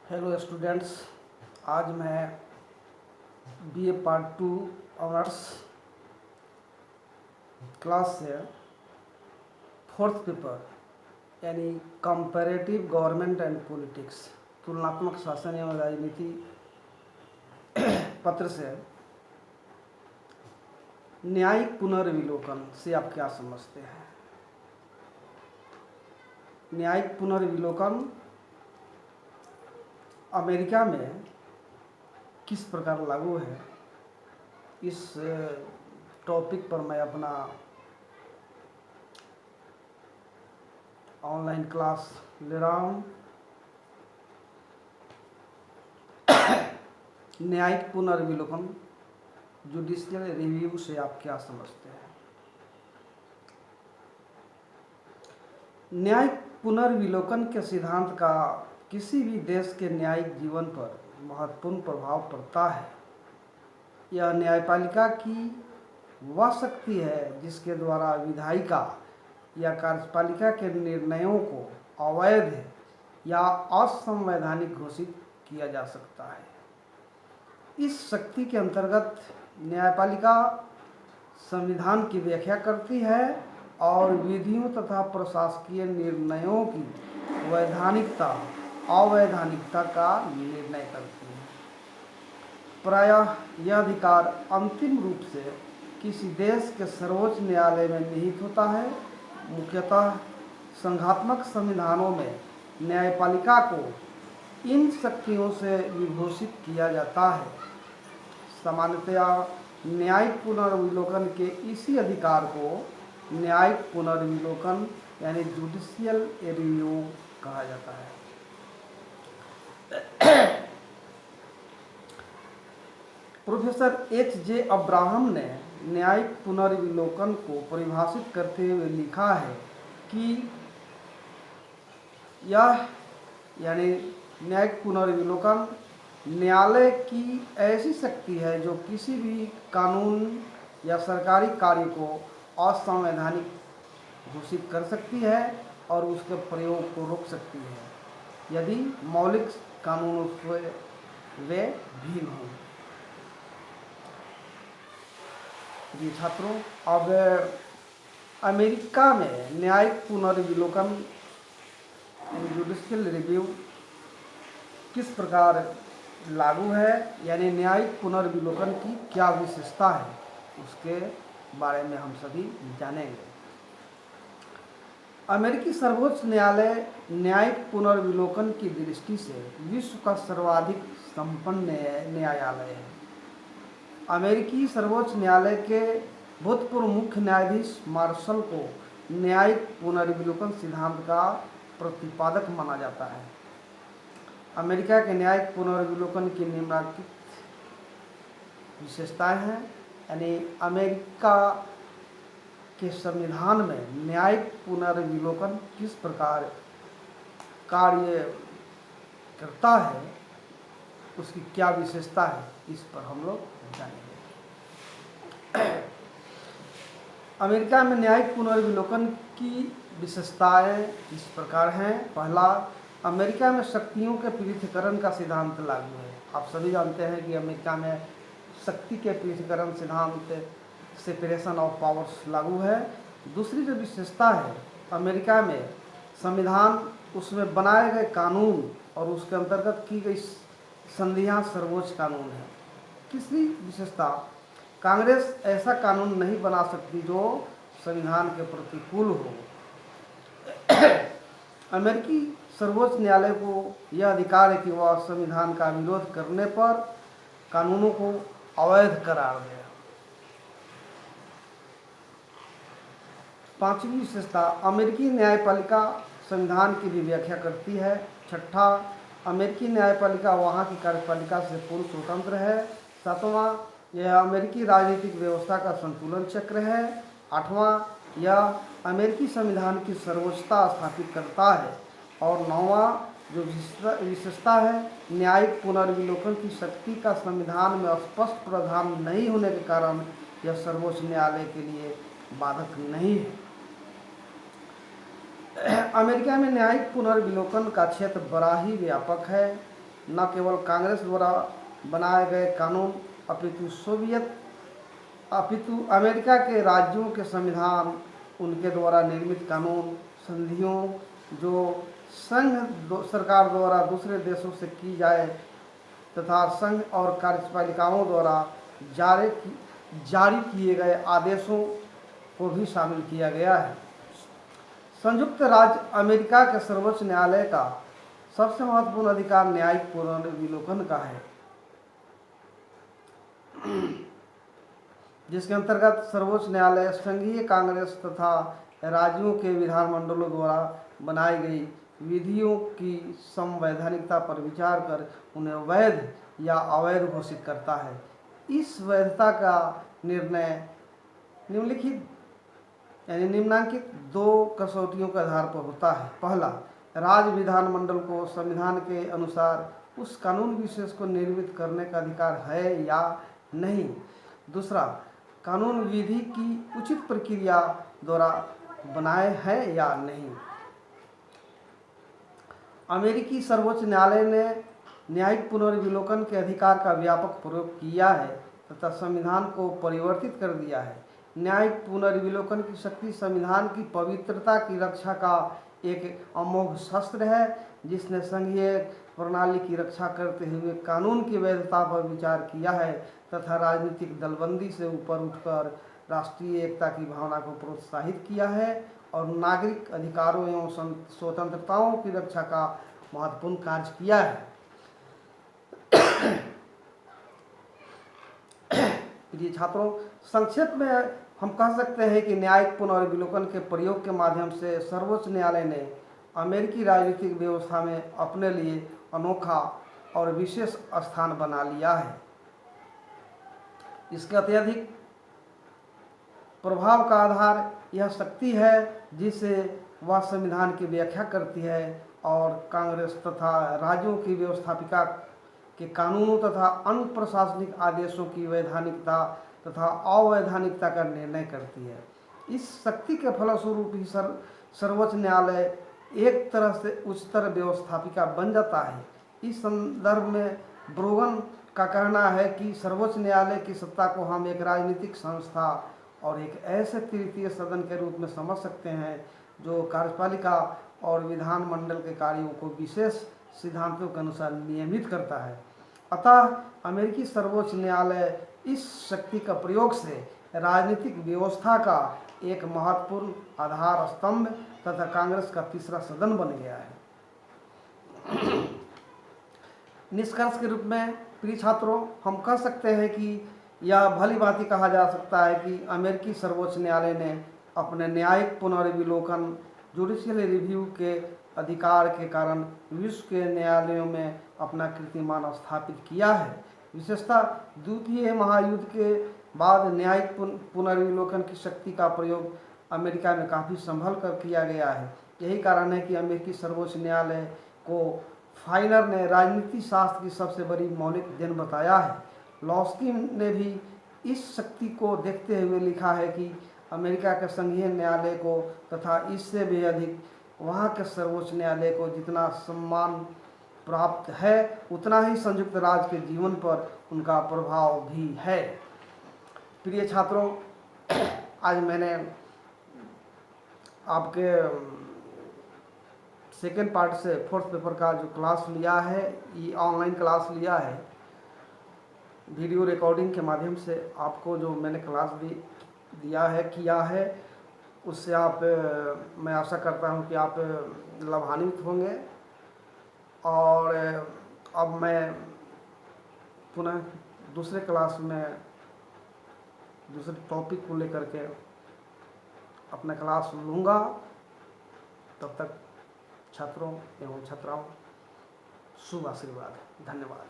Hello students, आज मैं BA part 2 honours class से फोर्थ पेपर यानी कंपैरेटिव गवर्नमेंट एंड पॉलिटिक्स तुलनात्मक शासन एवं राजनीति पत्र से न्यायिक पुनर्विलोकन से आप क्या समझते हैं। न्यायिक पुनर्विलोकन अमेरिका में किस प्रकार लागू है, इस टॉपिक पर मैं अपना ऑनलाइन क्लास ले रहा हूँ। न्यायिक पुनर्विलोकन जुडिशियल रिव्यू से आप क्या समझते हैं। न्यायिक पुनर्विलोकन के सिद्धांत का किसी भी देश के न्यायिक जीवन पर महत्वपूर्ण प्रभाव पड़ता है। यह न्यायपालिका की वह शक्ति है जिसके द्वारा विधायिका या कार्यपालिका के निर्णयों को अवैध या असंवैधानिक घोषित किया जा सकता है। इस शक्ति के अंतर्गत न्यायपालिका संविधान की व्याख्या करती है और विधियों तथा प्रशासकीय निर्णयों की वैधानिकता अवैधानिकता का निर्णय करती है। प्रायः यह अधिकार अंतिम रूप से किसी देश के सर्वोच्च न्यायालय में निहित होता है। मुख्यतः संघात्मक संविधानों में न्यायपालिका को इन शक्तियों से विभूषित किया जाता है। सामान्यतया न्यायिक पुनर्विलोकन के इसी अधिकार को न्यायिक पुनर्विलोकन यानी जुडिशियल रिव्यू कहा जाता है। प्रोफेसर एच.जे. अब्राहम ने न्यायिक पुनर्विलोकन को परिभाषित करते हुए लिखा है कि यह यानी न्यायिक पुनर्विलोकन न्यायालय की ऐसी शक्ति है जो किसी भी कानून या सरकारी कार्य को असंवैधानिक घोषित कर सकती है और उसके प्रयोग को रोक सकती है यदि मौलिक कानूनों से वे भिन्न हों। जी छात्रों, अब अमेरिका में न्यायिक पुनर्विलोकन जुडिशियल रिव्यू किस प्रकार लागू है यानी न्यायिक पुनर्विलोकन की क्या विशेषता है, उसके बारे में हम सभी जानेंगे। अमेरिकी सर्वोच्च न्यायालय न्यायिक पुनर्विलोकन की दृष्टि से विश्व का सर्वाधिक संपन्न न्यायालय है। अमेरिकी सर्वोच्च न्यायालय के भूतपूर्व मुख्य न्यायाधीश मार्शल को न्यायिक पुनर्विलोकन सिद्धांत का प्रतिपादक माना जाता है। अमेरिका के न्यायिक पुनर्विलोकन की निम्नलिखित विशेषताएं हैं यानी अमेरिका के संविधान में न्यायिक पुनर्विलोकन किस प्रकार कार्य करता है, उसकी क्या विशेषता है, इस पर हम लोग जानेंगे। अमेरिका में न्यायिक पुनर्विलोकन की विशेषताएं इस प्रकार हैं। पहला, अमेरिका में शक्तियों के पृथक्करण का सिद्धांत लागू है। आप सभी जानते हैं कि अमेरिका में शक्ति के पृथक्करण सिद्धांत सेपरेशन ऑफ पावर्स लागू है। दूसरी जो विशेषता है, अमेरिका में संविधान, उसमें बनाए गए कानून और उसके अंतर्गत की गई संधियां सर्वोच्च कानून है। तीसरी विशेषता, कांग्रेस ऐसा कानून नहीं बना सकती जो संविधान के प्रतिकूल हो। अमेरिकी सर्वोच्च न्यायालय को यह अधिकार है कि वह संविधान का विरोध करने पर कानूनों को अवैध करार दे। पांचवी विशेषता, अमेरिकी न्यायपालिका संविधान की भी व्याख्या करती है। छठा, अमेरिकी न्यायपालिका वहाँ की कार्यपालिका से पूर्ण स्वतंत्र है। सातवां, यह अमेरिकी राजनीतिक व्यवस्था का संतुलन चक्र है। आठवां, यह अमेरिकी संविधान की सर्वोच्चता स्थापित करता है। और नौवां जो विशेषता है, न्यायिक पुनर्विलोकन की शक्ति का संविधान में स्पष्ट प्रावधान नहीं होने के कारण यह सर्वोच्च न्यायालय के लिए बाधक नहीं है। अमेरिका में न्यायिक पुनर्विलोकन का क्षेत्र बड़ा ही व्यापक है। न केवल कांग्रेस द्वारा बनाए गए कानून अपितु अमेरिका के राज्यों के संविधान, उनके द्वारा निर्मित कानून, संधियों जो संघ सरकार द्वारा दूसरे देशों से की जाए तथा संघ और कार्यपालिकाओं द्वारा जारी किए गए आदेशों को भी शामिल किया गया है। संयुक्त राज्य अमेरिका के सर्वोच्च न्यायालय का सबसे महत्वपूर्ण अधिकार न्यायिक पुनर्विलोकन का है, जिसके अंतर्गत सर्वोच्च न्यायालय संघीय कांग्रेस तथा राज्यों के विधानमंडलों द्वारा बनाई गई विधियों की संवैधानिकता पर विचार कर उन्हें वैध या अवैध घोषित करता है। इस वैधता का निर्णय निम्नांकित 2 कसौटियों के आधार पर होता है। पहला, राज्य विधानमंडल को संविधान के अनुसार उस कानून विशेष को निर्मित करने का अधिकार है या नहीं। दूसरा, कानून विधि की उचित प्रक्रिया द्वारा बनाए हैं या नहीं। अमेरिकी सर्वोच्च न्यायालय ने न्यायिक पुनर्विलोकन के अधिकार का व्यापक प्रयोग किया है तथा संविधान को परिवर्तित कर दिया है। न्यायिक पुनर्विलोकन की शक्ति संविधान की पवित्रता की रक्षा का एक अमोघ शस्त्र है, जिसने संघीय प्रणाली की रक्षा करते हुए कानून की वैधता पर विचार किया है तथा राजनीतिक दलबंदी से ऊपर उठकर राष्ट्रीय एकता की भावना को प्रोत्साहित किया है और नागरिक अधिकारों एवं स्वतंत्रताओं की रक्षा का महत्वपूर्ण कार्य किया है। प्रिय छात्रों, संक्षेप में हम कह सकते हैं कि न्यायिक पुनर्विलोकन के प्रयोग के माध्यम से सर्वोच्च न्यायालय ने अमेरिकी राजनीतिक व्यवस्था में अपने लिए अनोखा और विशेष स्थान बना लिया है। इसके अत्यधिक प्रभाव का आधार यह शक्ति है जिसे वह संविधान की व्याख्या करती है और कांग्रेस तथा राज्यों की व्यवस्थापिका के कानूनों तथा अन्य प्रशासनिक आदेशों की वैधानिकता तथा अवैधानिकता का निर्णय करती है। इस शक्ति के फलस्वरूप ही सर्वोच्च न्यायालय एक तरह से उच्चतर व्यवस्थापिका बन जाता है। इस संदर्भ में ब्रोगन का कहना है कि सर्वोच्च न्यायालय की सत्ता को हम एक राजनीतिक संस्था और एक ऐसे तृतीय सदन के रूप में समझ सकते हैं जो कार्यपालिका और विधानमंडल के कार्यों को विशेष सिद्धांतों के अनुसार नियमित करता है। अतः अमेरिकी सर्वोच्च न्यायालय इस शक्ति का प्रयोग से राजनीतिक व्यवस्था का एक महत्वपूर्ण आधार स्तंभ तथा कांग्रेस का तीसरा सदन बन गया है। निष्कर्ष के रूप में प्रिय छात्रों, हम कह सकते हैं कि यह भली भांति कहा जा सकता है कि अमेरिकी सर्वोच्च न्यायालय ने अपने न्यायिक पुनर्विलोकन जुडिशियल रिव्यू के अधिकार के कारण विश्व के न्यायालयों में अपना कीर्तिमान स्थापित किया है। विशेषतः द्वितीय महायुद्ध के बाद न्यायिक पुनर्विलोकन की शक्ति का प्रयोग अमेरिका में काफ़ी संभल कर किया गया है। यही कारण है कि अमेरिकी सर्वोच्च न्यायालय को फाइनर ने राजनीति शास्त्र की सबसे बड़ी मौलिक देन बताया है। लॉस्की ने भी इस शक्ति को देखते हुए लिखा है कि अमेरिका के संघीय न्यायालय को तथा इससे भी अधिक वहाँ के सर्वोच्च न्यायालय को जितना सम्मान प्राप्त है उतना ही संयुक्त राज्य के जीवन पर उनका प्रभाव भी है। प्रिय छात्रों, आज मैंने आपके सेकेंड पार्ट से फोर्थ पेपर का जो क्लास लिया है, ये ऑनलाइन क्लास लिया है वीडियो रिकॉर्डिंग के माध्यम से। आपको जो मैंने क्लास किया है उससे मैं आशा करता हूं कि आप लाभान्वित होंगे। और अब मैं पुनः दूसरे क्लास में दूसरे टॉपिक को लेकर के अपना क्लास लूँगा। तब तक छात्रों एवं छात्राओं शुभ आशीर्वाद। धन्यवाद।